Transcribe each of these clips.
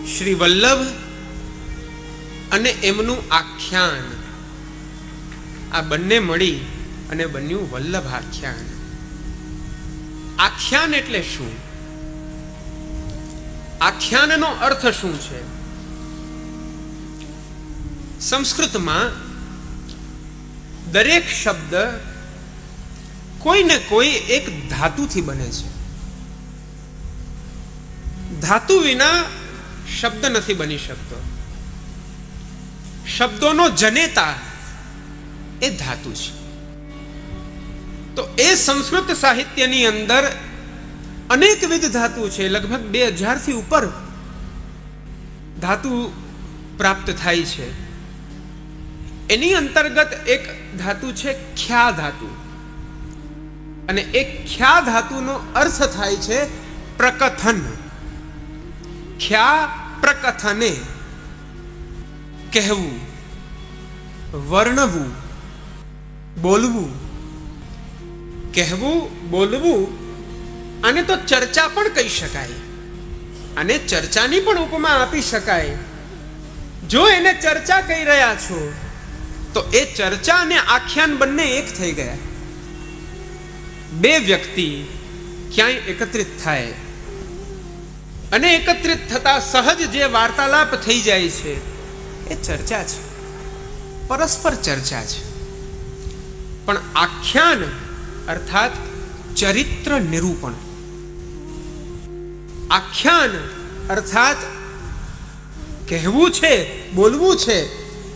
શ્રી વલ્લભ અને એમનું આખ્યાન, આ બંને મળી અને બન્યું વલ્લભ આખ્યાન. આખ્યાન એટલે શું? આખ્યાનનો અર્થ શું છે? સંસ્કૃતમાં દરેક શબ્દ કોઈ ને કોઈ એક ધાતુથી બને છે. ધાતુ વિના શબ્દ નથી બની શકતો. શબ્દોનો જનેતા એ ધાતુ છે. તો એ સંસ્કૃત સાહિત્યની અંદર અનેકવિધ ધાતુ છે. લગભગ 2000 થી ઉપર ધાતુ પ્રાપ્ત થાય છે. એની અંતર્ગત એક ધાતુ છે ખ્યા ધાતુ, અને એક ખ્યા ધાતુનો અર્થ થાય છે પ્રકથન. ખ્યા પ્રકથને, કહેવું, વર્ણવું, બોલવું. કહેવું, બોલવું આને તો ચર્ચા પણ કહી શકાય, અને ચર્ચાની પણ ઉપમા આપી શકાય. જો એને ચર્ચા કહી રહ્યા છો તો એ ચર્ચા અને આખ્યાન બંને એક થઈ ગયા. બે વ્યક્તિ ક્યાંય એકત્રિત થાય અને એકત્રિત થતા સહજ જે વાર્તાલાપ થઈ જાય છે એ ચર્ચા છે, પરસ્પર ચર્ચા છે. પણ આખ્યાન અર્થાત ચરિત્ર નિરૂપણ, આખ્યાન અર્થાત કહેવું છે, બોલવું છે,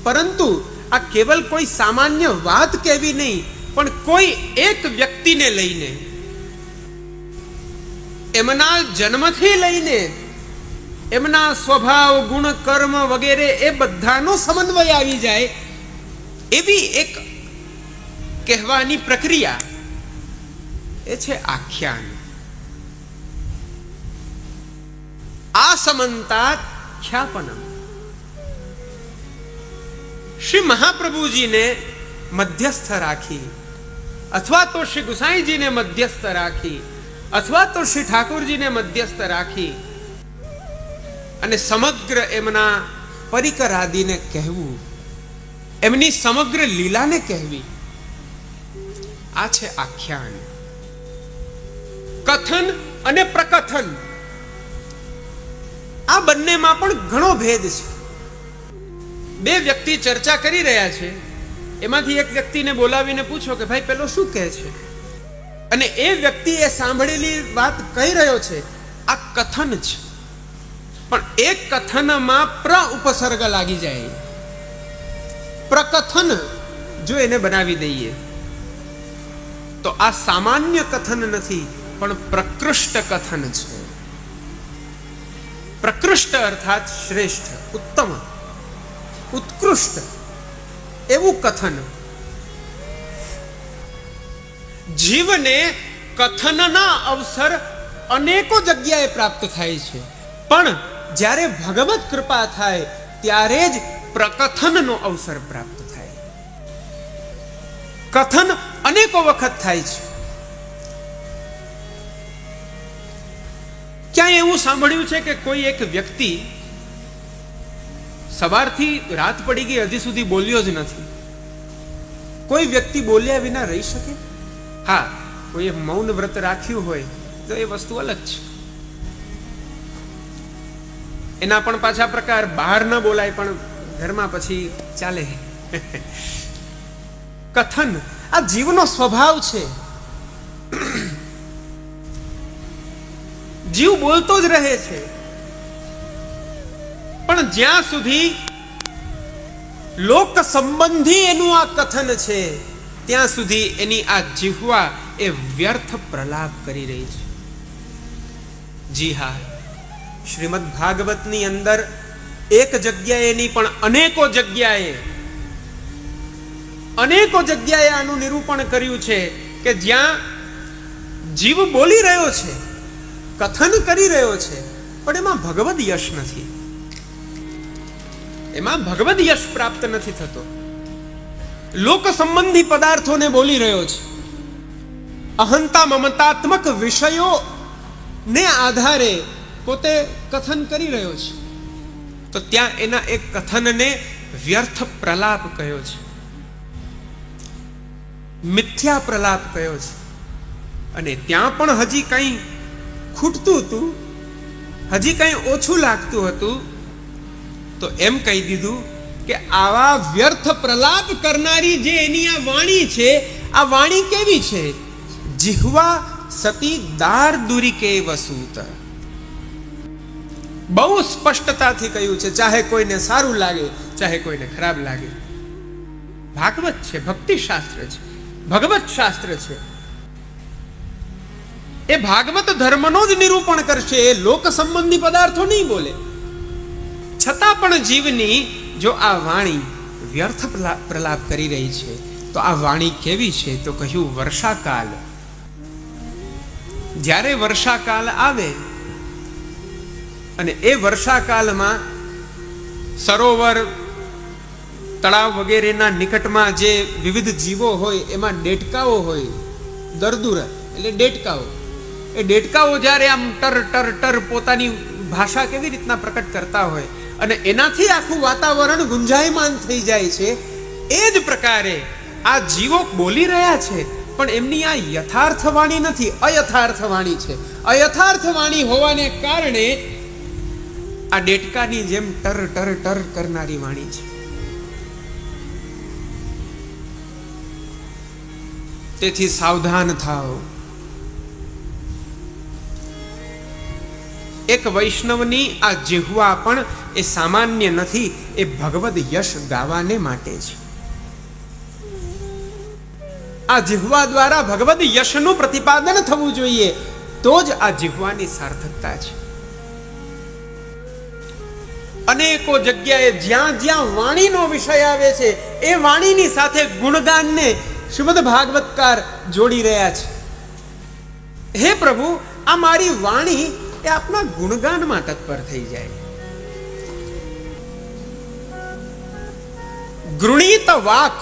પરંતુ આ કેવલ કોઈ સામાન્ય વાત કહેવી નહીં, પણ કોઈ એક વ્યક્તિને લઈને, એમના જન્મથી લઈને એમના સ્વભાવ, ગુણ, કર્મ વગેરે એ બધાનો સમન્વય આવી જાય એવી એક કહેવાની પ્રક્રિયા એ છે આખ્યાન. આ સમંતાત ખ્યાપનમ. શ્રી મહાપ્રભુજીને મધ્યસ્થ રાખી, અથવા તો શ્રી ગુસાઈજીને મધ્યસ્થ રાખી, અથવા તો શ્રી ઠાકોરજીને મધ્યસ્થ રાખી અને સમગ્ર એમના પરિકર આદિને કહેવું, એમની સમગ્ર લીલાને કહેવી, આ છે આખ્યાન. કથન અને પ્રકથન આ બંનેમાં પણ ઘણો ભેદ છે. બે વ્યક્તિ ચર્ચા કરી રહ્યા છે, એમાંથી એક વ્યક્તિને બોલાવીને પૂછો કે ભાઈ પેલો શું કહે છે, અને એ વ્યક્તિ એ સાંભળેલી વાત કહી રહ્યો છે, આ કથન છે. પણ એક કથનમાં ઉપસર્ગ લાગી જાય, પ્રકથન જો એને બનાવી દઈએ તો આ સામાન્ય કથન નથી, પણ પ્રકૃષ્ટ કથન છે. પ્રકૃષ્ટ અર્થાત શ્રેષ્ઠ, ઉત્તમ, ઉત્કૃષ્ટ એવું કથન. જીવને કથનના અવસર અનેકો જગ્યાએ પ્રાપ્ત થાય છે, પણ જ્યારે ભગવત કૃપા થાય ત્યારે જ પ્રકથનનો અવસર પ્રાપ્ત થાય. કથન અનેકો વખત થાય છે. ક્યાંય એવું સાંભળ્યું છે કે કોઈ એક વ્યક્તિ સવારથી રાત પડી ગઈ હજી સુધી બોલ્યો જ નથી? કોઈ વ્યક્તિ બોલ્યા વિના રહી શકે? હા, કોઈ મૌન વ્રત રાખ્યું હોય તો એ વસ્તુ અલગ છે. એના પણ પાછા પ્રકાર, બહાર ન બોલાય પણ ઘરમાં પછી ચાલે. કથન આ જીવનો સ્વભાવ છે. જીવ બોલતો જ રહે છે, પણ જ્યાં સુધી લોક સંબંધી એનું આ કથન છે ત્યાં સુધી એની આ જીહવા એ વ્યર્થ પ્રલાપ કરી રહી છે. જી હા, શ્રીમદ ભાગવતની અંદર એક જગ્યાએ નહીં પણ અનેકો જગ્યાએ આનું નિરૂપણ કર્યું છે કે જ્યાં જીવ બોલી રહ્યો છે, કથન કરી રહ્યો છે, પણ એમાં ભગવદ યશ નથી, એમાં ભગવદ યશ પ્રાપ્ત નથી થતો. લોક સંબંધી પદાર્થોને બોલી રહ્યો છે, અહંતા મમતાત્મક વિષયો ને આધારે પોતે કથન કરી રહ્યો છે, તો ત્યાં એના એક કથનને વ્યર્થ પ્રલાપ કહ્યો છે, મિથ્યા પ્રલાપ કહ્યો છે. અને ત્યાં પણ હજી કંઈ ખૂટતું હતું, હજી કંઈ ઓછું લાગતું હતું, તો એમ કહી દીધું કે આવા વ્યર્થ પ્રલાપ કરનારી જે એની આ વાણી છે, આ વાણી કેવી છે? જીહવા સતી દાર દુરી કે વસૂત. બહુ સ્પષ્ટતાથી કહ્યું છે, ચાહે કોઈને સારું લાગે, ચાહે કોઈને ખરાબ લાગે. ભાગવત છે, ભક્તિ શાસ્ત્ર છે, ભગવત શાસ્ત્ર છે. એ ભાગવત ધર્મનો જ નિરૂપણ કરશે, એ લોક સંબંધી પદાર્થો નહીં બોલે. છતાં પણ જીવની જો આ વાણી વ્યર્થ પ્રલાપ કરી રહી છે, તો આ વાણી કેવી છે? તો કહ્યું વર્ષાકાલ. જ્યારે વર્ષાકાલ આવે અને એ વર્ષાકાલમાં સરોવર, તળાવ વગેરેના નિકટમાં જે વિવિધ જીવો હોય એમાં ડેટકાઓ હોય, દરદુર એટલે ડેટકાઓ. એ ડેટકાઓ જ્યારે આમ ટર ટર ટર પોતાની ભાષા કેવી રીતના પ્રકટ કરતા હોય અને એનાથી આખું વાતાવરણ ગુંજાયમાન થઈ જાય છે, એ જ પ્રકારે આ જીવો બોલી રહ્યા છે, પણ એમની આ યથાર્થ વાણી નથી, અયથાર્થ વાણી છે. અયથાર્થ વાણી હોવાને કારણે આ ડેટકાની જેમ ટર ટર ટર કરનારી વાણી છે. તેથી સાવધાન થાઓ. એક વૈષ્ણવની આ જીહવા પણ એ સામાન્ય નથી, એ ભગવદ યશ ગાવાને માટે છે. આ જીહવા દ્વારા ભગવદ યશનું પ્રતિપાદન થવું જોઈએ, તો જ આ જીહવાની સાર્થકતા છે. અનેકો જગ્યાએ જ્યાં જ્યાં વાણીનો વિષય આવે છે, એ વાણીની સાથે ગુણગાનને શ્રીમદ ભાગવતકાર જોડી રહ્યા છે. હે પ્રભુ, આ મારી વાણી એ આપના ગુણગાનમાં તત્પર થઈ જાય. ગૃણીત વાક,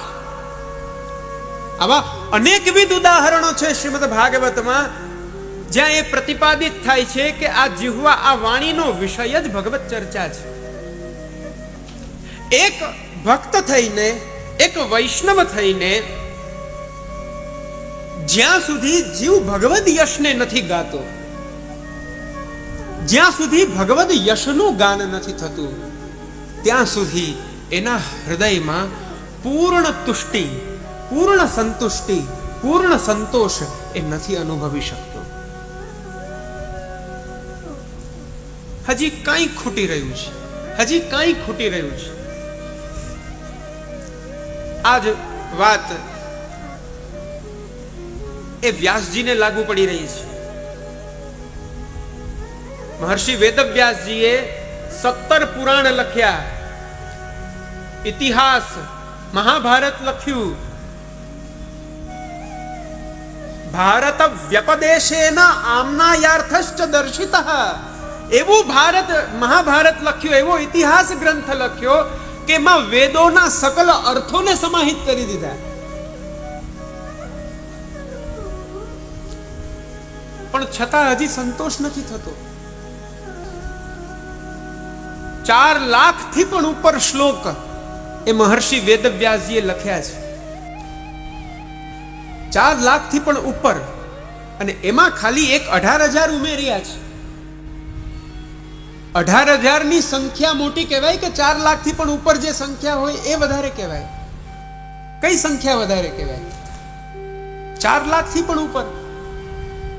આવા અનેકવિધ ઉદાહરણો છે શ્રીમદ ભાગવતમાં, જ્યાં એ પ્રતિપાદિત થાય છે કે આ જીહવા, આ વાણીનો વિષય જ ભગવત ચર્ચા છે. એક ભક્ત થઈને, એક વૈષ્ણવ થઈને, જ્યાં સુધી જીવ ભગવદ યશને નથી ગાતો, જ્યાં સુધી ભગવદ યશનું ગાન નથી થતું, ત્યાં સુધી એના હૃદયમાં પૂર્ણ તુષ્ટિ, પૂર્ણ સંતુષ્ટિ, પૂર્ણ સંતોષ એ નથી અનુભવી શકતો. હજી કંઈ ખૂટી રહ્યું છે, હજી કંઈ ખૂટી રહ્યું છે. આ જ વાત એ વ્યાસજીને લાગુ પડી રહી છે. મહર્ષિ વેદવ્યાસજીએ 17 પુરાણ લખ્યા, ઇતિહાસ, મહાભારત લખ્યું. ભારત વ્યપદેશેન આમ્નાયાર્થશ્ચ દર્શિતઃ, એવું ભારત મહાભારત લખ્યું, એવો ઇતિહાસ ગ્રંથ લખ્યો કે એમાં વેદોના સકલ અર્થોને સમાહિત કરી દીધા. પણ છતાં હજી સંતોષ નથી થતો. 4 લાખથી પણ ઉપર શ્લોક એ મહર્ષિ વેદવ્યાસજીએ લખ્યા છે. 4 લાખથી પણ ઉપર, અને એમાં ખાલી એક 18,000 ઉમેર્યા છે. 18,000ની સંખ્યા મોટી કહેવાય કે 4 લાખથી પણ ઉપર જે સંખ્યા હોય એ વધારે કહેવાય? કઈ સંખ્યા વધારે કહેવાય? 4 લાખથી પણ ઉપર.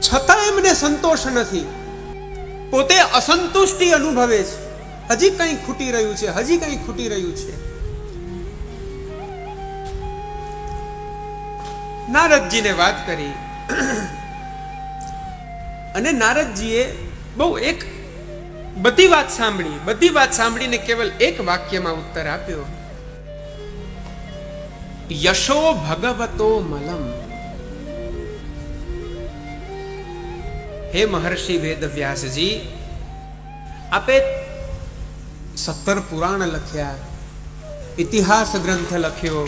છતાં એમને સંતોષ નથી, પોતે અસંતુષ્ટિ અનુભવે છે. હજી કંઈ ખૂટી રહ્યું છે, હજી કંઈ ખૂટી રહ્યું છે. નારદજીને વાત કરી અને નારદજીએ બહુ એક બધી વાત સાંભળીને કેવલ એક વાક્યમાં ઉત્તર આપ્યો, યશો ભગવતો મલમ. હે મહર્ષિ વેદવ્યાસજી, આપે 17 પુરાણ લખ્યા, ઇતિહાસ ગ્રંથ લખ્યો,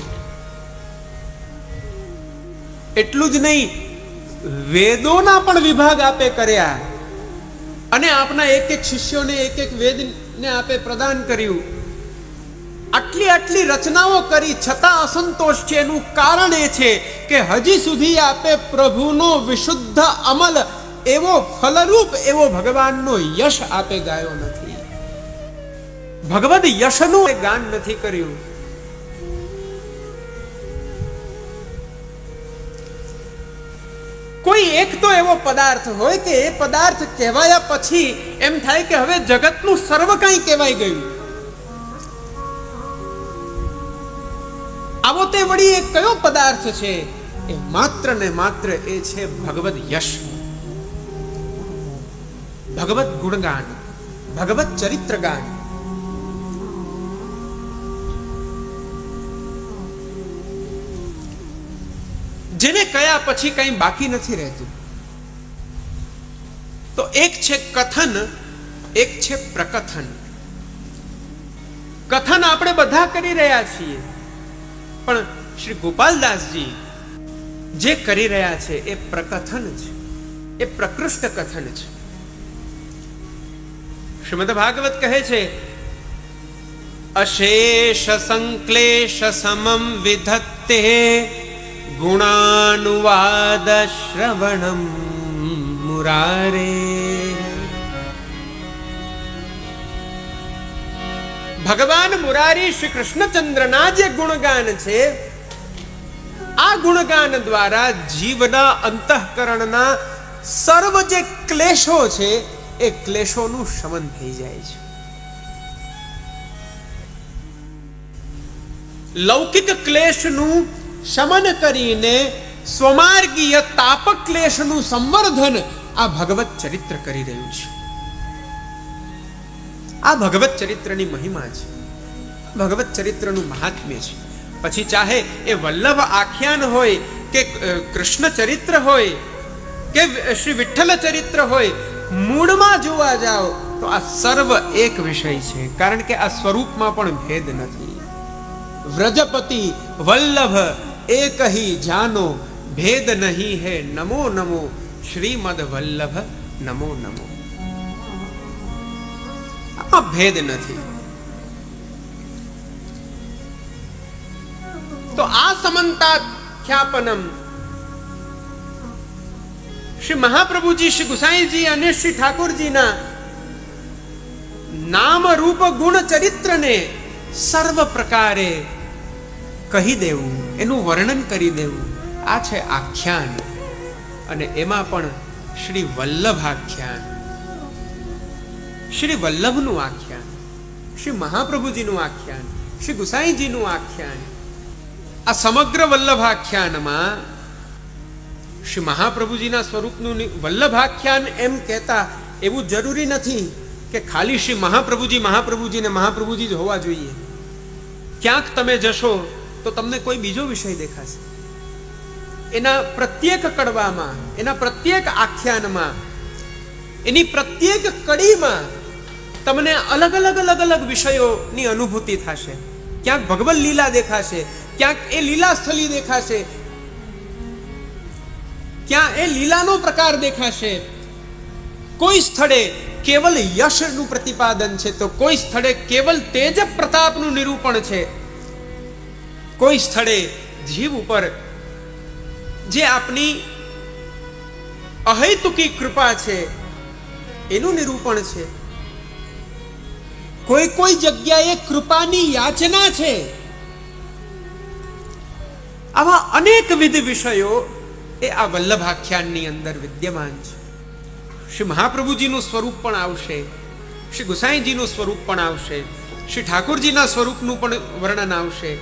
એટલું જ નહીં વેદોના પણ વિભાગ આપે કર્યા, અને આપના એક એક શિષ્યોને એક એક વેદને આપે પ્રદાન કર્યું. આટલી આટલી રચનાઓ કરી છતાં અસંતોષ છે. એનું કારણ એ છે કે હજી સુધી આપે પ્રભુનો વિશુદ્ધ અમલ એવો ફલરૂપ એવો ભગવાનનો યશ આપે ગાયો નથી. ભગવદ યશનું ગાન નથી કર્યું. કોઈ એક તો એવો પદાર્થ હોય કે એ પદાર્થ કહેવાયા પછી એમ થાય કે હવે જગતનું સર્વ કંઈ કહેવાય ગયું. આવો તે વળી એક કયો પદાર્થ છે? એ માત્ર ને માત્ર એ છે ભગવદ યશ, ભગવત ગુણગાન, ભગવત ચરિત્ર ગાન. જેને કયા પછી કઈ બાકી નથી રહેતું. તો એક છે કથન, એક છે પ્રકથન. કથન આપણે બધા કરી રહ્યા છીએ, પણ શ્રી ગોપાલદાસજી જે કરી રહ્યા છે એ પ્રકથન છે, એ પ્રકૃષ્ટ કથન છે. શ્રીમદ ભાગવત કહે છે, અશેષ સંક્લેશ સમમ વિધત્તે ગુણાનુવાદ શ્રવણમ મુરારે. ભગવાન મુરારી શ્રી કૃષ્ણચંદ્રના જે ગુણગાન છે, આ ગુણગાન દ્વારા જીવના અંતઃકરણના સર્વ જે ક્લેશો છે એ ક્લેશોનું શમન થઈ જાય છે. લૌકિક ક્લેશનું શમન કરીને સ્વમાર્ગીય તાપ ક્લેશનું સંવર્ધન આ ભગવત ચરિત્ર કરી રહ્યું છે. આ ભગવત ચરિત્રની મહિમા છે, ભગવત ચરિત્રનું મહાત્મ્ય છે. પછી ચાહે એ વલ્લભ આખ્યાન હોય કે કૃષ્ણ ચરિત્ર હોય કે શ્રી વિઠ્ઠલ ચરિત્ર હોય, મૂળમાં જોવા જાઓ તો આ સર્વ એક વિષય છે. કારણ કે આ સ્વરૂપમાં પણ ભેદ નથી. વ્રજપતિ વલ્લભ એક હી જાનો, ભેદ નહીં હે નમો નમો શ્રીમદ વલ્લભ નમો નમો. આમાં ભેદ નથી. તો આ સમંતા ખ્યાપનમ શ્રી મહાપ્રભુજી, શ્રી ગુસાઈજી અને શ્રી ઠાકોરજીના નામ રૂપ ગુણ ચરિત્રને સર્વ પ્રકારે કહી દેવું, એનું વર્ણન કરી દેવું, આ છે આખ્યાન. અને એમાં પણ શ્રી વલ્લભ આખ્યાન, શ્રી વલ્લભનું આખ્યાન, શ્રી મહાપ્રભુજીનું આખ્યાન, શ્રી ગુસાઈજીનું આખ્યાન. આ સમગ્ર વલ્લભ આખ્યાનમાં શ્રી મહાપ્રભુજીના સ્વરૂપનું વલ્લભ આખ્યાન એમ કહેતા એવું જરૂરી નથી કે ખાલી શ્રી મહાપ્રભુજી ને મહાપ્રભુજી જ હોવા જોઈએ. ક્યાંક તમે જશો તો તમને કોઈ બીજો વિષય દેખાશે. એના પ્રત્યેક કડવામાં, એના પ્રત્યેક આખ્યાનમાં, એની પ્રત્યેક કડીમાં તમને અલગ અલગ અલગ અલગ વિષયોની અનુભૂતિ થશે. ક્યાંક ભગવદ લીલા દેખાશે, ક્યાંક એ લીલા સ્થલી દેખાશે, ક્યાં એ લીલાનો પ્રકાર દેખાશે. કોઈ સ્થળે કેવલ યશનું પ્રતિપાદન છે, તો કોઈ સ્થળે કેવલ તેજ પ્રતાપનું નિરૂપણ છે. કોઈ સ્થળે જીવ ઉપર જે આપની અહૈતુકી કૃપા છે એનું નિરૂપણ છે. કોઈ કોઈ જગ્યાએ કૃપાની યાચના છે. આવા અનેકવિધ વિષયો એ આ વલ્લભ આખ્યાનની અંદર વિદ્યમાન છે. શ્રી મહાપ્રભુજીનું સ્વરૂપ પણ આવશે, શ્રી ગુસાઈજીનું સ્વરૂપ પણ આવશે, શ્રી ઠાકોરજીના સ્વરૂપનું પણ વર્ણન આવશે,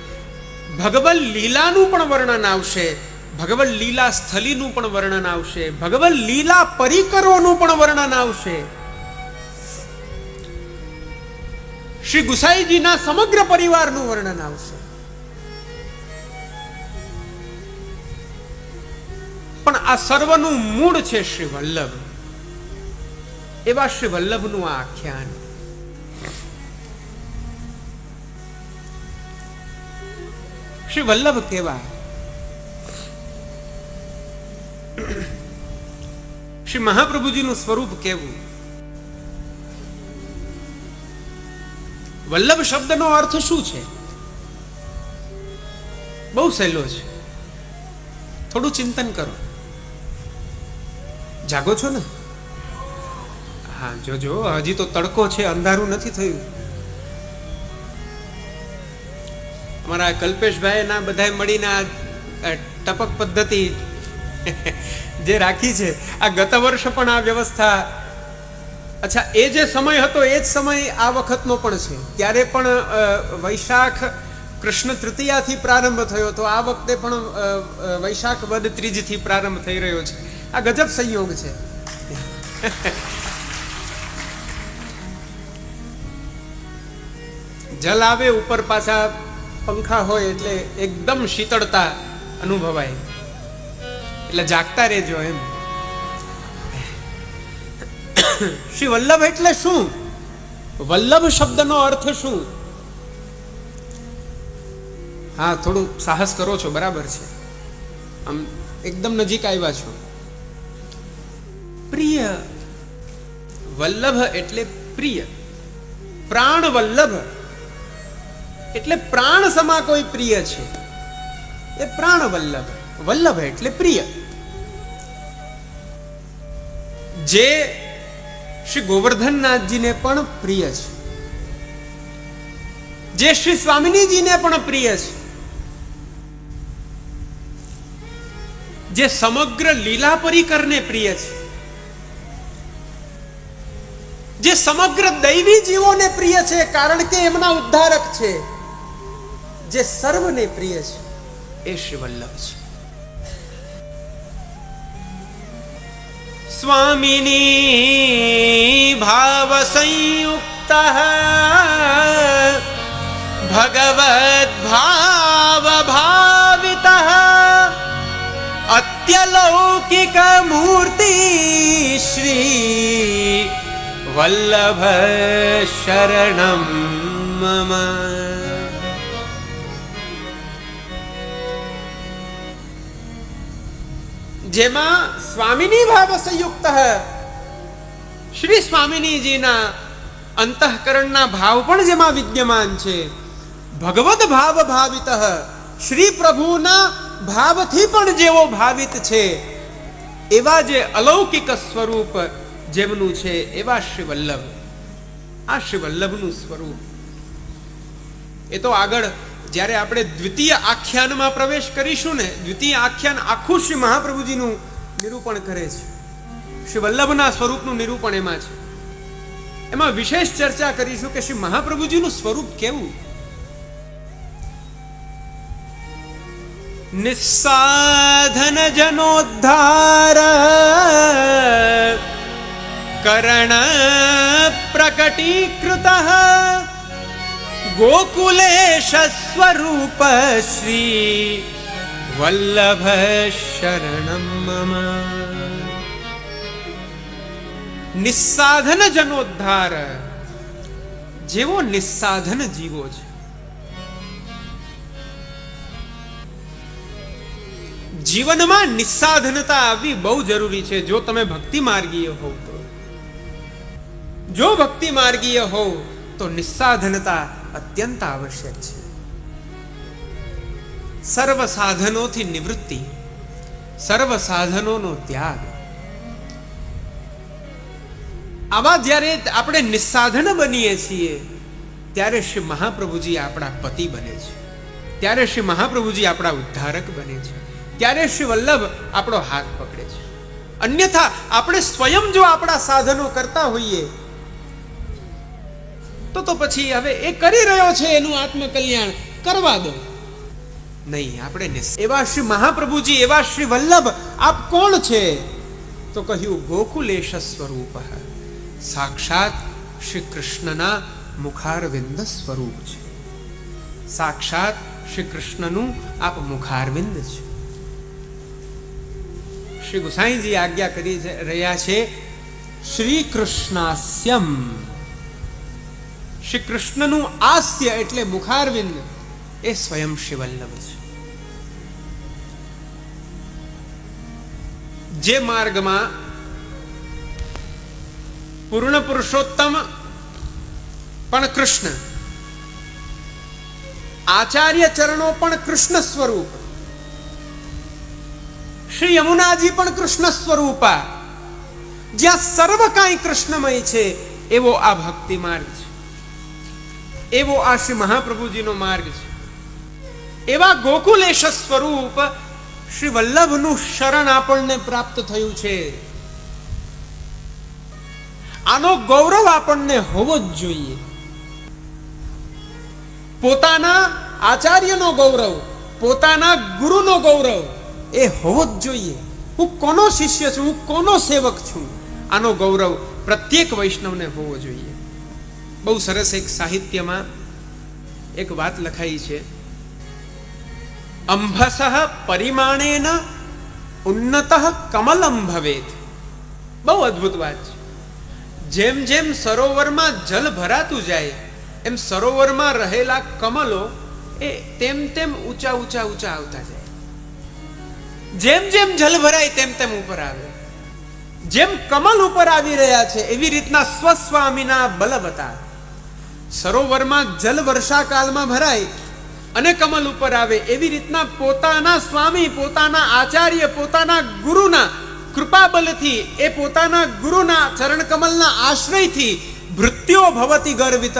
ભગવદ લીલાનું પણ વર્ણન આવશે, ભગવદ લીલા સ્થલીનું પણ વર્ણન આવશે, ભગવદ લીલા પરિકરોનું પણ વર્ણન આવશે. શ્રી ગુસાઈજીના સમગ્ર પરિવારનું વર્ણન આવશે. પણ આ સર્વનું મૂળ છે શ્રી વલ્લભ. એવા શ્રી વલ્લભનું આ આખ્યાન. શ્રી વલ્લભ કેવા? શ્રી મહાપ્રભુજીનું સ્વરૂપ કેવું? વલ્લભ શબ્દનો અર્થ શું છે? બહુ સહેલો છે, થોડું ચિંતન કરો. જાગો છો ને? હા, જોજો, હજી તો તડકો છે, અંધારું નથી થયું. અમારા કલ્પેશભાઈ ના બધા મળીને આ ટપક પદ્ધતિ જે રાખી છે, આ ગત વર્ષ પણ આ વ્યવસ્થા. અચ્છા, એ જે સમય હતો એ જ સમય આ વખતનો પણ છે. ત્યારે પણ વૈશાખ કૃષ્ણ તૃતીયાથી પ્રારંભ થયો હતો, આ વખતે પણ વૈશાખ વદ ત્રીજથી પ્રારંભ થઈ રહ્યો છે. આ ગજબ સંયોગ છે. જલ આવે ઉપર, પાછા પંખા હોય એટલે એકદમ શીતળતા અનુભવાય. એટલે જાગતા રહેજો એમ. શ્રી વલ્લભ એટલે શું? વલ્લભ શબ્દનો અર્થ શું? હા, થોડું સાહસ કરો છો, બરાબર છે, આમ એકદમ નજીક આવ્યા છો. પ્રિય. વલ્લભ એટલે પ્રિય. પ્રાણ વલ્લભ એટલે પ્રાણ સમા કોઈ પ્રિય છે, એ પ્રાણ વલ્લભ. વલ્લભ એટલે પ્રિય. જે શ્રી ગોવર્ધનનાથજીને પણ પ્રિય છે, જે શ્રી સ્વામિનીજીને પણ પ્રિય છે, જે સમગ્ર લીલા પરિકરને પ્રિય છે, જે સમગ્ર દૈવી જીવોને પ્રિય છે, કારણ કે એમના ઉદ્ધારક છે, જે સર્વને પ્રિય છે, એ શ્રી વલ્લભ છે. સ્વામિની ભાવ સંયુક્ત ભગવદ ભાવ ભાવિત અત્યલૌકિક મૂર્તિ શ્રી વલ્લભ શરણમ મમ. જેમાં સ્વામિની ભાવ સંયુક્ત શ્રી સ્વામિનીજીના અંતઃકરણના ભાવ પણ જેમાં વિદ્યમાન છે. ભગવદ ભાવ ભાવિત, શ્રી પ્રભુના ભાવથી પણ જેવો ભાવિત છે, એવા જે અલૌકિક સ્વરૂપ જેમનું છે, એવા શ્રી વલ્લભ. આ શ્રી વલ્લભનું સ્વરૂપ એ તો આગળ જ્યારે આપણે દ્વિતીય આખ્યાનમાં પ્રવેશ કરીશું ને, દ્વિતીય આખ્યાન આખું શ્રી મહાપ્રભુજીનું નિરૂપણ કરે છે. શ્રી વલ્લભના સ્વરૂપનું નિરૂપણ એમાં છે. એમાં વિશેષ ચર્ચા કરીશું કે શ્રી મહાપ્રભુજીનું સ્વરૂપ કેવું. નિસ્સાધન જનોદ્ધાર કરણ પ્રકટીકૃત ગોકુલેશ સ્વરૂપ શ્રી વલ્લભ શરણમ મમ. નિસ્સાધન જનોદ્ધાર, જેવો નિસ્સાધન જીવો છે, જીવનમાં નિસ્સાધનતા આવવી બહુ જરૂરી છે. જો તમે ભક્તિ માર્ગીય હોવ તો, જો ભક્તિ માર્ગીય હોવ તો નિસ્સાધનતા અત્યંત આવશ્યક છે. સર્વ સાધનોથી નિવૃત્તિ, સર્વ સાધનોનો ત્યાગ. આવા જ્યારે આપણે નિસ્સાધન બનીએ છીએ, ત્યારે શ્રી મહાપ્રભુજી આપણા પતિ બને છે, ત્યારે શ્રી મહાપ્રભુજી આપણા ઉદ્ધારક બને છે, ત્યારે શ્રી વલ્લભ આપણો હાથ પકડે છે. અન્યથા આપણે સ્વયં જો આપણા સાધનો કરતા હોઈએ તો પછી હવે એ કરી રહ્યો છે એનું આત્મકલ્યાણ, કરવા દો. નહીં, આપણે એવા શ્રી મહાપ્રભુજી, એવા શ્રી વલ્લભ આપ કોણ છે? તો કહ્યું ગોકુલેશ સ્વરૂપ, સાક્ષાત શ્રી કૃષ્ણના મુખારવિંદ સ્વરૂપ છે. સાક્ષાત શ્રી કૃષ્ણનું આપ મુખારવિંદ છે. શ્રી ગુસાઈજી આજ્ઞા કરી રહ્યા છે, શ્રી કૃષ્ણાસ્યમ. શ્રી કૃષ્ણનું આસ્ય એટલે મુખારવિંદ, એ સ્વયં શ્રી વલ્લભ છે. જે માર્ગમાં પૂર્ણ પુરુષોત્તમ પણ કૃષ્ણ આચાર્ય ચરણો પણ કૃષ્ણ સ્વરૂપ, શ્રી યમુનાજી પણ કૃષ્ણ સ્વરૂપા, જ્યાં સર્વ કાંઈ કૃષ્ણમય છે એવો આ ભક્તિ માર્ગ છે, એવો આ શ્રી મહાપ્રભુજીનો માર્ગ છે. એવા ગોકુલેશ સ્વરૂપ શ્રી વલ્લભનું શરણ આપણને પ્રાપ્ત થયું છે. આનો ગૌરવ આપણને હોવો જ જોઈએ. પોતાના આચાર્યનો ગૌરવ, પોતાના ગુરુનો ગૌરવ એ હોવો જ જોઈએ. હું કોનો શિષ્ય છું, હું કોનો સેવક છું, આનો ગૌરવ પ્રત્યેક વૈષ્ણવને હોવો જોઈએ. બહુ સરસ એક સાહિત્યમાં એક વાત લખાઈ છે, અંભસઃ પરિમાણેન ઉન્નતઃ કમલમ ભવેત. બહુ અદ્ભુત વાત છે. જેમ જેમ સરોવરમાં જલ ભરાતું જાય એમ સરોવરમાં રહેલા કમલો એ તેમ તેમ ઊંચા ઊંચા ઊંચા આવતા જાય. જેમ જેમ જલ ભરાય તેમ તેમ ઉપર આવે. જેમ કમલ ઉપર આવી રહ્યા છે એવી રીતના સ્વસ્વામીના બલવતા સરોવરમાં જલ વર્ષાકાળમાં ભરાય અને કમલ ઉપર આવે, એવી રીતના પોતાના સ્વામી, પોતાના આચાર્ય, પોતાના ગુરુના કૃપા બલથી, એ પોતાના ગુરુના ચરણ કમલના આશ્રયથી ભૃત્યો ભવતી ગર્વિતઃ,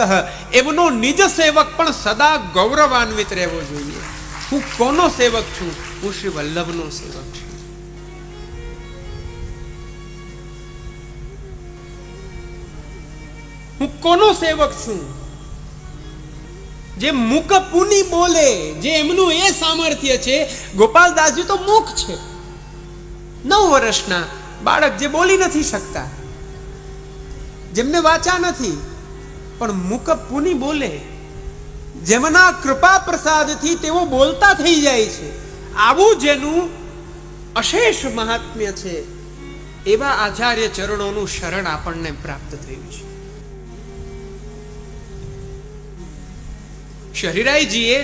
એમનો નિજ સેવક પણ સદા ગૌરવાન્વિત રહેવો જોઈએ. હું કોનો સેવક છું? હું શ્રી વલ્લભનો સેવક છું. હું કોનો સેવક છું? જે મુક પુની બોલે, જે એમનું એ સામર્થ્ય છે. ગોપાલદાસજી તો મૂક છે, 9 વર્ષના બાળક જે બોલી નથી શકતા, જેમને વાચા નથી, પણ મુક પુની બોલે, જેમના કૃપા પ્રસાદથી તેઓ બોલતા થઈ જાય છે. આવું જેનું અશેષ મહાત્મ્ય છે એવા આચાર્ય ચરણોનું શરણ આપણને પ્રાપ્ત થયું છે. શરીરાઈજીએ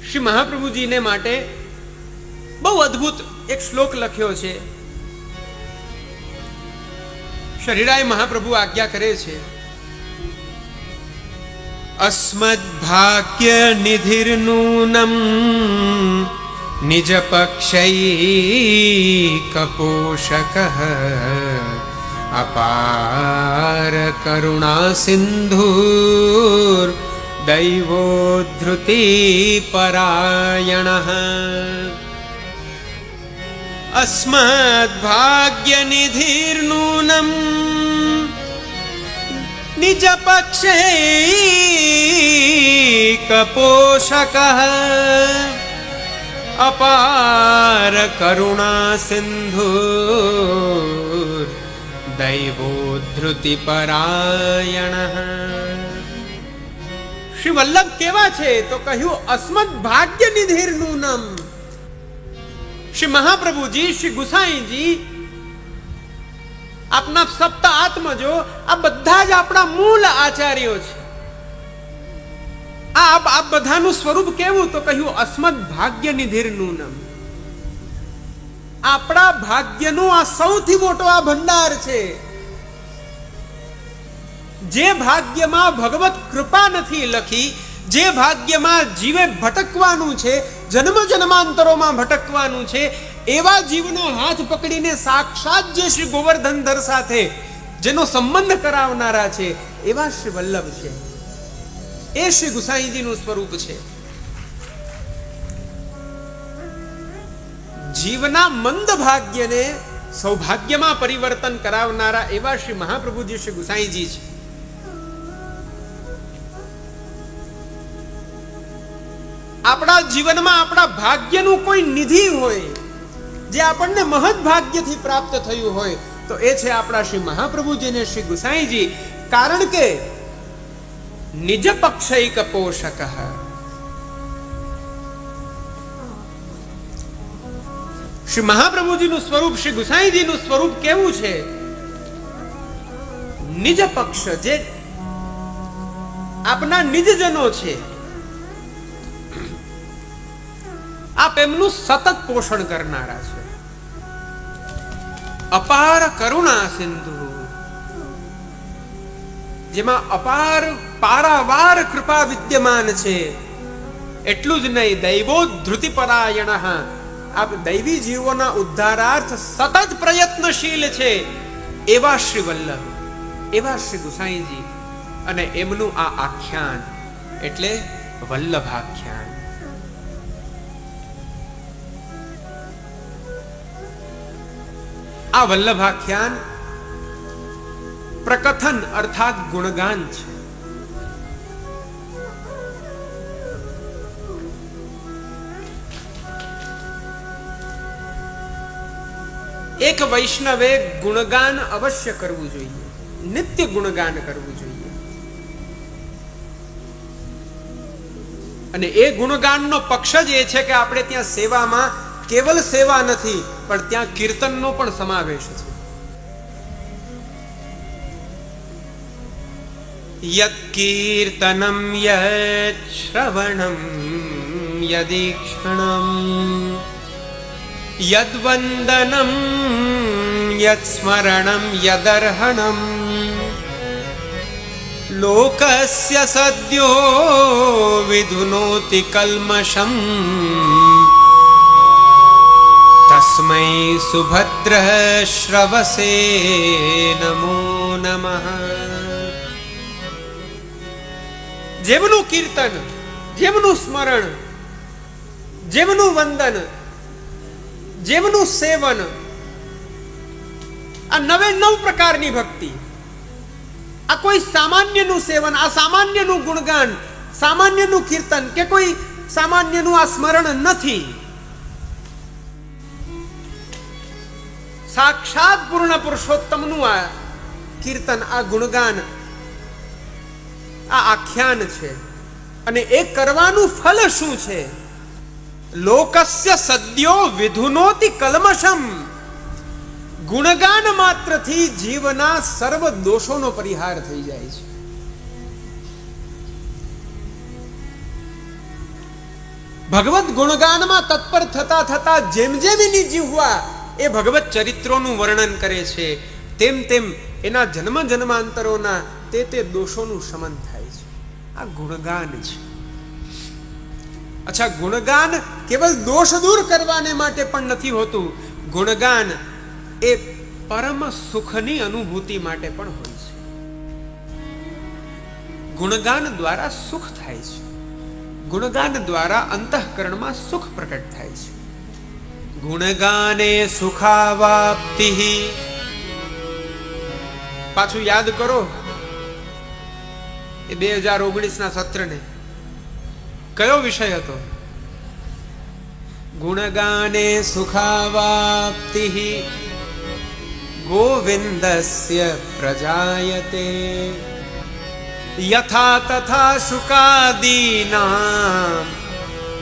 શ્રી મહાપ્રભુજીને માટે બહુ અદ્ભુત એક શ્લોક લખ્યો છે. શરીરાય મહાપ્રભુ આજ્ઞા કરે છે, અસ્મદ ભાગ્ય નિધિર્નૂનમ નિજ પક્ષૈકપોષક અપાર કરુણા સિંધુર દૈવોધૃતિ પરાયણઃ. અસ્મદ ભાગ્ય નિધિર્નૂનમ નિજ પક્ષૈકપોષક અપાર કરુણા સિંધુર દૈવોધૃતિ પરાયણઃ. શ્રી વલ્લભ કેવા છે તો કહ્યું, અસ્મદ ભાગ્ય નિધિર્નૂનમ. શ્રી મહાપ્રભુજી, શ્રી ગુસાઈજી, આપના સપ્ત આત્મજો, આ બધા જ આપણા મૂળ આચાર્યો છે. આ બધાનું સ્વરૂપ કેવું તો કહ્યું, અસ્મદ ભાગ્ય નિધિર્નૂનમ. આપણા ભાગ્યનો આ સૌથી મોટો આ ભંડાર છે. જે ભાગ્યમાં ભગવત કૃપા નથી લખી, જે ભાગ્યમાં જીવે ભટકવાનું છે, જન્મ જન્માંતરોમાં ભટકવાનું છે, એવા જીવનો હાથ પકડીને સાક્ષાત જે શ્રી ગોવર્ધનધર સાથે જેનો સંબંધ કરાવનારા છે એવા શ્રી વલ્લભ છે. એ શ્રી ગુસાઈજીનું સ્વરૂપ છે. જીવના મંદ ભાગ્યને સૌભાગ્યમાં પરિવર્તન કરાવનારા એવા શ્રી મહાપ્રભુજી શ્રી ગુસાઈજી છે. આપણા જીવનમાં આપણા ભાગ્યનું કોઈ નિધિ હોય, જે આપણને મહદ ભાગ્યથી પ્રાપ્ત થયું હોય, તો એ છે આપણા શ્રી મહાપ્રભુજીને શ્રી ગુસાઈજી. કારણ કે નિજ પક્ષૈક પોષક. શ્રી મહાપ્રભુજીનું સ્વરૂપ, શ્રી ગુસાઈજીનું સ્વરૂપ કેવું છે? નિજ પક્ષ, જે આપના નિજજનો છે, આપ એમનું સતત પોષણ કરનારા છે. અપાર કરુણા સિંધુ, જેમાં અપાર પારાવાર કૃપા વિદ્યમાન છે. એટલું જ નહીં, દૈવોધૃતિપરાયણ, આ દૈવી જીવોના ઉદ્ધારાર્થ સતત પ્રયત્નશીલ છે એવા શ્રી વલ્લભ, એવા શ્રી ગુસાઈજી. અને એમનું આ આખ્યાન એટલે વલ્લભાખ્યાન. આ વલ્લભાખ્યાન પ્રકથન અર્થાત ગુણગાન છે. એક વૈષ્ણવે ગુણગાન અવશ્ય કરવું જોઈએ, નિત્ય ગુણગાન કરવું જોઈએ. અને એ ગુણગાનનો પક્ષ જ એ છે કે આપણે ત્યાં સેવામાં કેવલ સેવા નથી, પણ ત્યાં કીર્તનનો પણ સમાવેશ છે. યત કીર્તનમ યત શ્રવણમ યદીક્ષણમ યદ વંદનમ યદ સ્મરણમ યદર્હણમ લોકસ્ય સદ્યો વિધુનોતિ કલ્મષમ તસ્મૈ સુભદ્ર શ્રવસે નમો નમઃ. જેમનું કીર્તન, જેમનું સ્મરણ, જેમનું વંદન, જેમનું સેવન, આ 99 પ્રકારની ભક્તિ, આ કોઈ સામાન્યનું સેવન, આ સામાન્યનું ગુણગાન, સામાન્યનું કીર્તન કે કોઈ સામાન્યનું આ સ્મરણ નથી. સાક્ષાત પૂર્ણ પુરુષોત્તમનું આ કીર્તન, આ ગુણગાન, આ આખ્યાન છે. અને એ કરવાનું ફલ શું છે? લોકસ્ય સદ્યો વિધુનોતિ કલ્મષમ. ગુણગાન માત્રથી જીવના સર્વ દોષોનો પરિહાર થઈ જાય છે. ભગવત ગુણગાનમાં તત્પર થતા થતા જેમ જેમ એની જીવવા એ ભગવત ચરિત્રોનું વર્ણન કરે છે, તેમ તેમ એના જન્મ જન્માંતરોના તે દોષોનું શમન થાય છે. આ ગુણગાન છે. અચ્છા, ગુણગાન કેવલ દોષ દૂર કરવાને માટે પણ નથી હોતું. ગુણગાન એ પરમ સુખની અનુભૂતિ માટે પણ હોય છે. ગુણગાન દ્વારા સુખ થાય છે. ગુણગાન દ્વારા અંતઃકરણમાં સુખ પ્રકટ થાય છે. ગુણગાને સુખાવાપ્તિ. પાછું યાદ કરો એ 2019 ના સત્રને. કયો વિષય હતો? ગુણગાને સુખાવાપ્તિ ગોવિંદસ્ય પ્રજાયતે યથા તથા શુકાદીનાં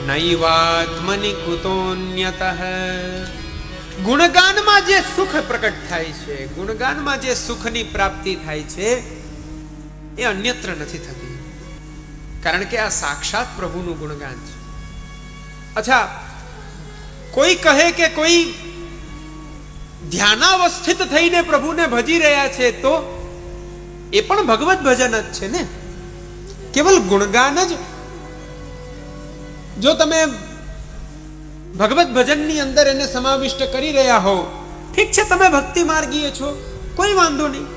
નૈવાત્મનિ કુતોન્યતઃ. ગુણગાનમાં જે સુખ પ્રકટ થાય છે, ગુણગાનમાં જે સુખની પ્રાપ્તિ થાય છે, એ અન્યત્ર નથી થતી. કારણ કે આ સાક્ષાત પ્રભુનું ગુણગાન છે. અચ્છા, કોઈ કહે કે કોઈ ધ્યાનાવસ્થિત થઈને પ્રભુને ભજી રહ્યા છે, તો એ પણ ભગવત ભજન જ છે ને. કેવલ ગુણગાન જ જો તમે ભગવત ભજનની અંદર એને સમાવિષ્ટ કરી રહ્યા હો, ઠીક છે, તમે ભક્તિ માર્ગીય છો, કોઈ વાંધો નહીં.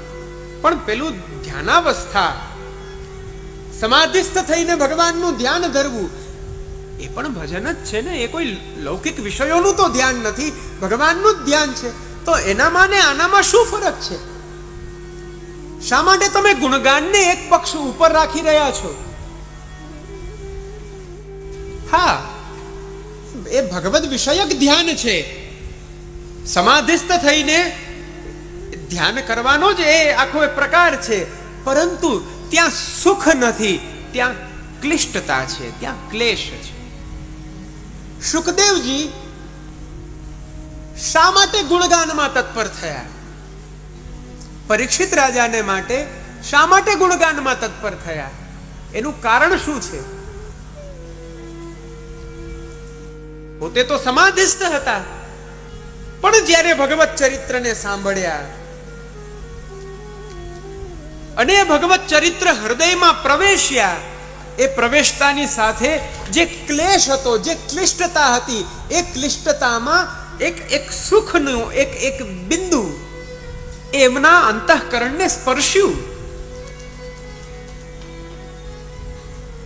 પણ પેલું ધ્યાનાવસ્થા, સમાધિસ્થ થઈને ભગવાનનું ધ્યાન ધરવું, એ પણ ભજન જ છે ને. એ કોઈ લૌકિક વિષયોનું તો ધ્યાન નથી, ભગવાનનું જ ધ્યાન છે. તો એનામાં ને આનામાં શું ફરક છે? શા માટે તમે ગુણગાનને એક પક્ષ ઉપર રાખી રહ્યા છો? હા, એ ભગવદ વિષયક ધ્યાન છે. સમાધિસ્થ થઈને ધ્યાન કરવાનો જ એ આખો પ્રકાર છે. પરંતુ ત્યાં સુખ નથી, ત્યાં ક્લિષ્ટતા છે, ત્યાં ક્લેશ છે. શુકદેવજી શા માટે ગુણગાનમાં તત્પર થયા? પરીક્ષિત રાજાને માટે શા માટે ગુણગાનમાં તત્પર થયા? એનું કારણ શું છે? પોતે તો સમાધિસ્થ હતા, પણ જ્યારે ભગવત ચરિત્રને સાંભળ્યા, અને ભગવત ચરિત્ર હૃદયમાં પ્રવેશ્યા. એ પ્રવેશતાની સાથે જે ક્લેશ હતો, જે ક્લિષ્ટતા હતી, એ ક્લિષ્ટતામાં એક સુખનું એક બિંદુ એમના અંતઃકરણને સ્પર્શ્યું.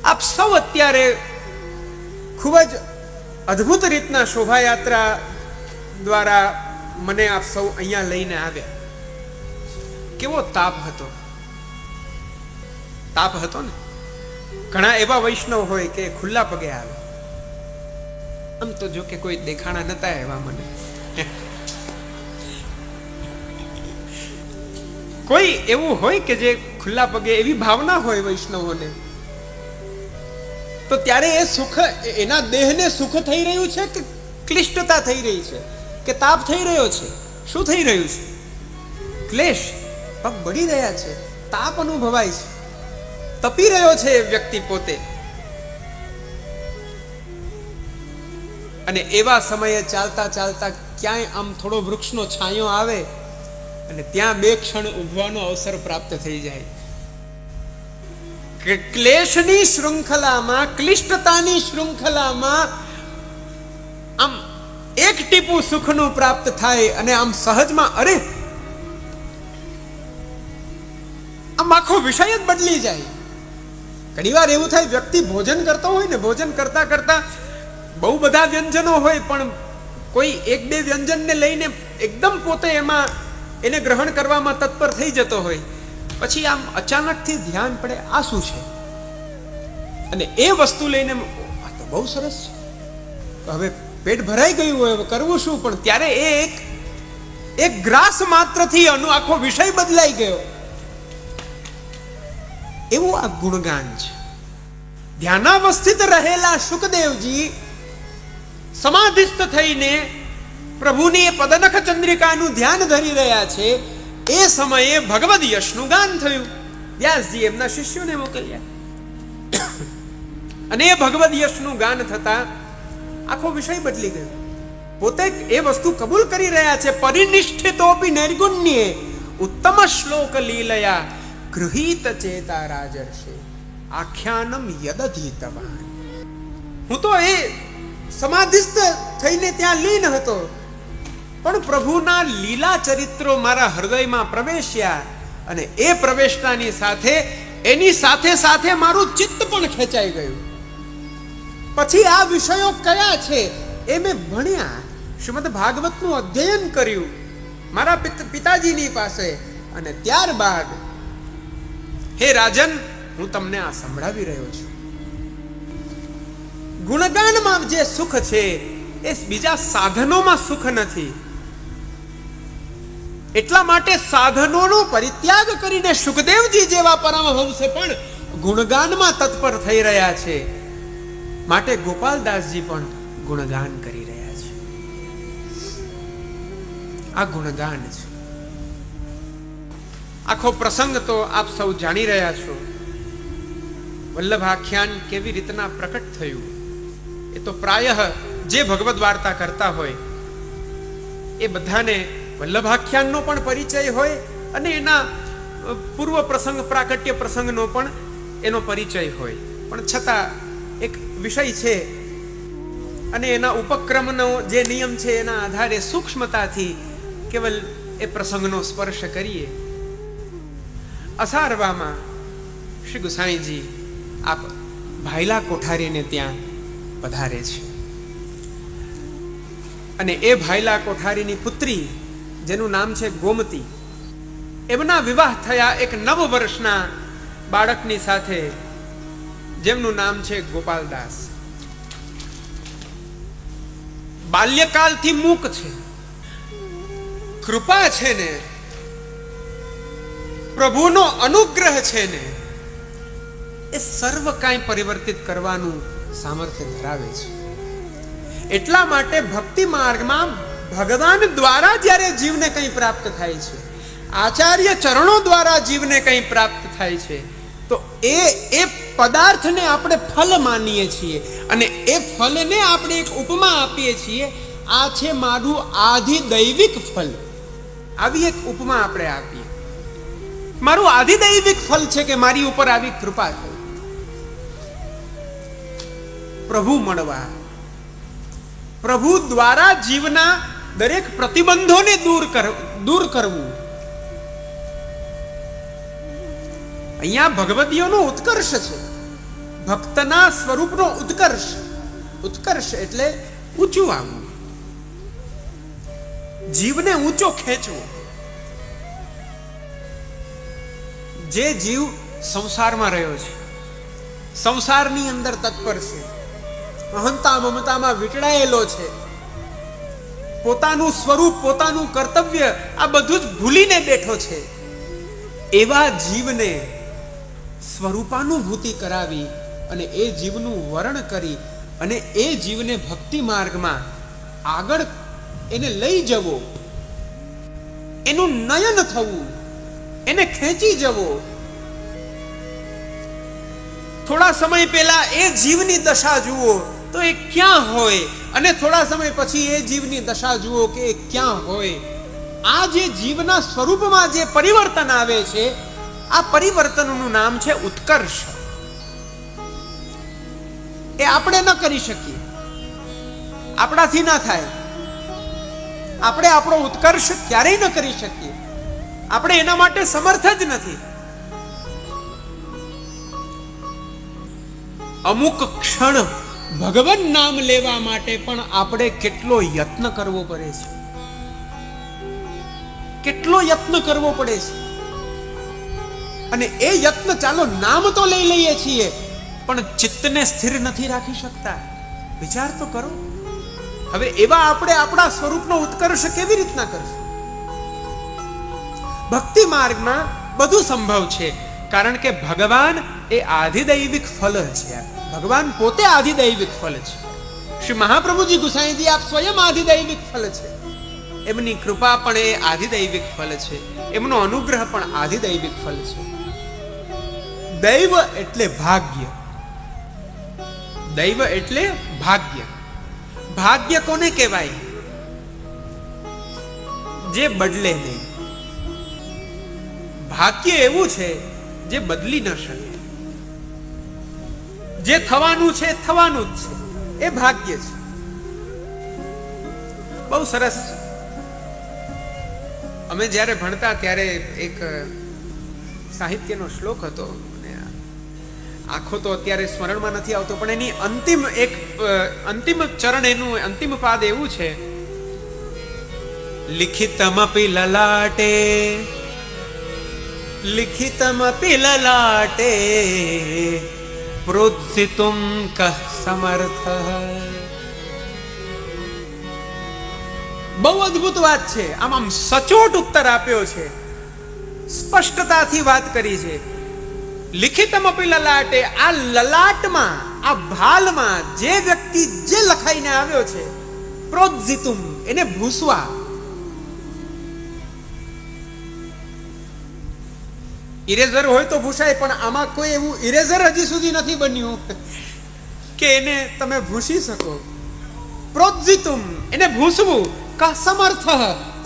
આપ સૌ અત્યારે ખૂબ જ અદ્ભુત રીતના શોભાયાત્રા દ્વારા મને આપ સૌ અહીંયા લઈને આવ્યા. કેવો તાપ હતો! તાપ હતો ને. ઘણા એવા વૈષ્ણવ હોય કે ખુલ્લા પગે આવે. આમ તો જો કે કોઈ દેખાણા નતા એવા મને. કોઈ એવું હોય કે જે ખુલ્લા પગે, એવી ભાવના હોય વૈષ્ણવોને, તો ત્યારે એ સુખ, એના દેહને સુખ થઈ રહ્યું છે કે ક્લિષ્ટતા થઈ રહી છે, કે તાપ થઈ રહ્યો છે? શું થઈ રહ્યું છે? ક્લેશ. પગ બળી રહ્યા છે, તાપ અનુભવાય છે, તપી રહ્યો છે એ વ્યક્તિ પોતે. અને એવા સમયે ચાલતા ચાલતા ક્યાંય આમ થોડો વૃક્ષનો છાંયો આવે અને ત્યાં બે ક્ષણ ઊભવાનો અવસર પ્રાપ્ત થઈ જાય. કે ક્લેશની શૃંખલામાં, ક્લિષ્ટતાની શૃંખલામાં આમ એક ટીપું સુખનું પ્રાપ્ત થાય અને આમ સહજમાં અરે આમ આખો વિષય જ બદલી જાય. ઘણી વાર એવું થાય, વ્યક્તિ ભોજન કરતો હોય ને, ભોજન કરતા કરતા બહુ બધા વ્યંજનો હોય, પણ કોઈ એક બે વ્યંજનને લઈને એકદમ પોતે એમાં એને ગ્રહણ કરવામાં તત્પર થઈ જતો હોય, પછી આમ અચાનકથી ધ્યાન પડે આ શું છે, અને એ વસ્તુ લઈને આ તો બહુ સરસ છે, તો હવે પેટ ભરાઈ ગયું હોય, હવે કરવું શું? પણ ત્યારે એ એક ગ્રાસ માત્રથી આખો વિષય બદલાઈ ગયો. એવું આ ગુણગાન છે. ધ્યાનાવસ્થિત રહેલા શુકદેવજી સમાધિસ્થ થઈને પ્રભુની એ પદનખ ચંદ્રિકાનું ધ્યાન ધરી રહ્યા છે. એ સમયે ભગવદ યશનું ગાન થયું. વ્યાસજી એમના શિષ્યોને મોકલ્યા અને એ ભગવદ યશનું ગાન થતા આખો વિષય બદલી ગયો. પોતે એ વસ્તુ કબૂલ કરી રહ્યા છે. પરિનિષ્ઠિતોપી નૈર્ગુણ્યે ઉત્તમ શ્લોક લીલયા ગૃહીત ચેતા રાજર્ષે આખ્યાનમ યદધીતવાન. હું તો એ સમાધિસ્થ થઈને ત્યાં લીન હતો, પણ પ્રભુના લીલા ચરિત્રો મારા હૃદયમાં પ્રવેશ્યા અને એ પ્રવેશતાની સાથે એની સાથે સાથે મારું ચિત્ત પણ ખેંચાઈ ગયું. પછી આ વિષયો કયા છે એ મેં ભણ્યા, શ્રીમદ ભાગવતનું અધ્યયન કર્યું મારા પિતાજીની પાસે, અને ત્યારબાદ હે રાજન, હું તમને આ સંભળાવી રહ્યો છું. ગુણગાનમાં જે સુખ છે એ બીજા સાધનોમાં સુખ નથી. એટલા માટે સાધનોનો પરિત્યાગ કરીને શુકદેવજી જેવા પરમહંસે પણ ગુણગાનમાં તત્પર થઈ રહ્યા છે. માટે ગોપાલદાસજી પણ ગુણગાન કરી રહ્યા છે. આ ગુણગાન છે. આખો પ્રસંગ તો આપ સૌ જાણી રહ્યા છો. વલ્લભાખ્યાન કેવી રીતના પ્રકટ થયું એ તો પ્રાયઃ જે ભગવદ વાર્તા કરતા હોય એ બધાને વલ્લભાખ્યાનનો પણ પરિચય હોય અને એના પૂર્વ પ્રસંગ, પ્રાકટ્ય પ્રસંગનો પણ એનો પરિચય હોય. પણ છતાં એક વિષય છે અને એના ઉપક્રમનો જે નિયમ છે એના આધારે સૂક્ષ્મતાથી કેવલ એ પ્રસંગનો સ્પર્શ કરીએ. અસારવામાં શ્રી ગુસાઈજી આપ ભાયલા કોઠારીને ત્યાં પધારે છે અને એ ભાયલા કોઠારીની પુત્રી જેનું નામ છે ગોમતી, એમના વિવાહ થયા એક 9 વર્ષના બાળકની સાથે જેમનું નામ છે ગોપાલદાસ. બાલ્યકાલથી મૂક છે. કૃપા છે ને, પ્રભુનો અનુગ્રહ છે ને, એ સર્વ કાંઈ પરિવર્તિત કરવાનું સામર્થ્ય ધરાવે છે. એટલા માટે ભક્તિ માર્ગમાં ભગવાન દ્વારા જ્યારે જીવને કંઈ પ્રાપ્ત થાય છે, આચાર્ય ચરણો દ્વારા જીવને કંઈ પ્રાપ્ત થાય છે, તો એ પદાર્થને આપણે ફલ માનીએ છીએ અને એ ફલને આપણે એક ઉપમા આપીએ છીએ. આ છે મારું આધિ દૈવિક ફલ. આવી એક ઉપમા આપણે આપીએ. મારું આધિદૈવિક ફલ છે કે મારી ઉપર આવી કૃપા થઈ. પ્રભુ મળવા, પ્રભુ દ્વારા જીવના દરેક પ્રતિબંધોને દૂર કરવું. અહીંયા ભગવદીઓનો ઉત્કર્ષ છે, ભક્તના સ્વરૂપનો ઉત્કર્ષ. ઉત્કર્ષ એટલે ઊંચું આવવું, જીવને ઊંચો ખેંચવો. જે જીવ સંસારમાં રહ્યો છે, સંસારની અંદર તત્પર છે, અહંતા મમતામાં વીંટળાયેલો છે, પોતાનું સ્વરૂપ, પોતાનું કર્તવ્ય આ બધું જ ભૂલીને બેઠો છે, એવા જીવને સ્વરૂપાનુભૂતિ કરાવી અને એ જીવનું વર્ણ કરી અને એ જીવને ભક્તિ માર્ગમાં આગળ એને લઈ જવો, એનું નયન થવું, એને ખેંચી જવો. થોડા સમય પહેલા એ જીવની દશા જુઓ તો એ ક્યાં હોય, અને થોડા સમય પછી એ જીવની દશા જુઓ કે એ ક્યાં હોય. આ જે જીવના સ્વરૂપમાં જે પરિવર્તન આવે છે, આ પરિવર્તનનું નામ છે ઉત્કર્ષ. એ આપણે ન કરી શકીએ, આપણાથી ના થાય. આપણે આપણો ઉત્કર્ષ ક્યારેય ન કરી શકીએ, આપણે એના માટે સમર્થ જ નથી. અમુક ક્ષણ ભગવાન નામ લેવા માટે પણ આપણે કેટલો યત્ન કરવો પડે છે, કેટલો યત્ન કરવો પડે છે. અને એ યત્ન, ચાલો નામ તો લઈ લઈએ છીએ, પણ ચિત્તને સ્થિર નથી રાખી શકતા. વિચાર તો કરો. હવે એવા આપણે આપણા સ્વરૂપનો ઉત્કર્ષ કેવી રીતના કરશું? ભક્તિ માર્ગમાં બધું સંભવ છે, કારણ કે ભગવાન એ આધિદૈવિક ફલ છે. ભગવાન પોતે આધિદૈવિક ફલ છે. શ્રી મહાપ્રભુજી ગુસાઈજી આપ સ્વયં આધિદૈવિક ફલ છે. એમની કૃપા પણ એ આધિદૈવિક ફલ છે, એમનો અનુગ્રહ પણ આધિદૈવિક ફલ છે. દૈવ એટલે ભાગ્ય. દૈવ એટલે ભાગ્ય. ભાગ્ય કોને કહેવાય? જે બદલે નહીં. ભાગ્ય એવું છે જે બદલી ન શકે. જે થવાનું છે થવાનું જ છે, એ ભાગ્ય છે. બહુ સરસ. અમે જ્યારે ભણતા ત્યારે એક સાહિત્યનો શ્લોક હતો, આખો તો અત્યારે સ્મરણમાં નથી આવતો, પણ એની અંતિમ ચરણ, એનું અંતિમ પાદ એવું છે: લિખિતમપી લલાટે, લિખિતમપી લલાટે પ્રોત્સિતુમ કઃ સમર્થ. બહુ અદ્ભુત વાત છે. આમ સચોટ ઉત્તર આપ્યો છે, સ્પષ્ટતાથી વાત કરી છે. લિખિતમપી લલાટે, આ લલાટમાં, આ ભાલમાં જે વ્યક્તિ જે લખાઈને આવ્યો છે, પ્રોત્સિતુમ, એને ભૂસવા. ઇરેઝર હોય તો ભૂસાય, પણ આમાં કોઈ એવું ઇરેઝર હજી સુધી નથી બન્યું કે એને તમે ભૂસી શકો. પ્રોત્સિતુમ, એને ભૂસવું. કા સમર્થ,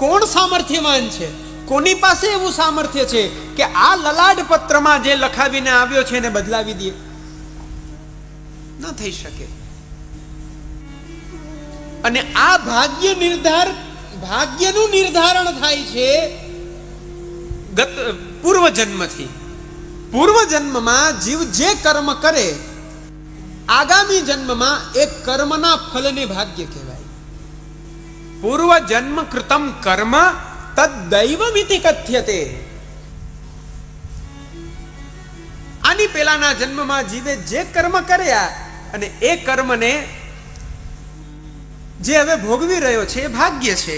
કોણ સામર્થ્યવાન છે? કોની પાસે એવું સામર્થ્ય છે કે આ લલાટ પત્રમાં જે લખાવીને આવ્યો છે એને બદલાવી દે? ન થઈ શકે. અને આ ભાગ્યનું નિર્ધારણ થાય છે પૂર્વ જન્મથી. પૂર્વ જન્મમાં જીવ જે કર્મ કરે, આગામી જન્મમાં એ કર્મના ફલને ભાગ્ય કહેવાય. પૂર્વ જન્મ કૃતમ કર્મ તદ્દૈવમિતિ કથ્યતે. આની પહેલાના જન્મમાં જીવે જે કર્મ કર્યા અને એ કર્મને જે હવે ભોગવી રહ્યો છે એ ભાગ્ય છે.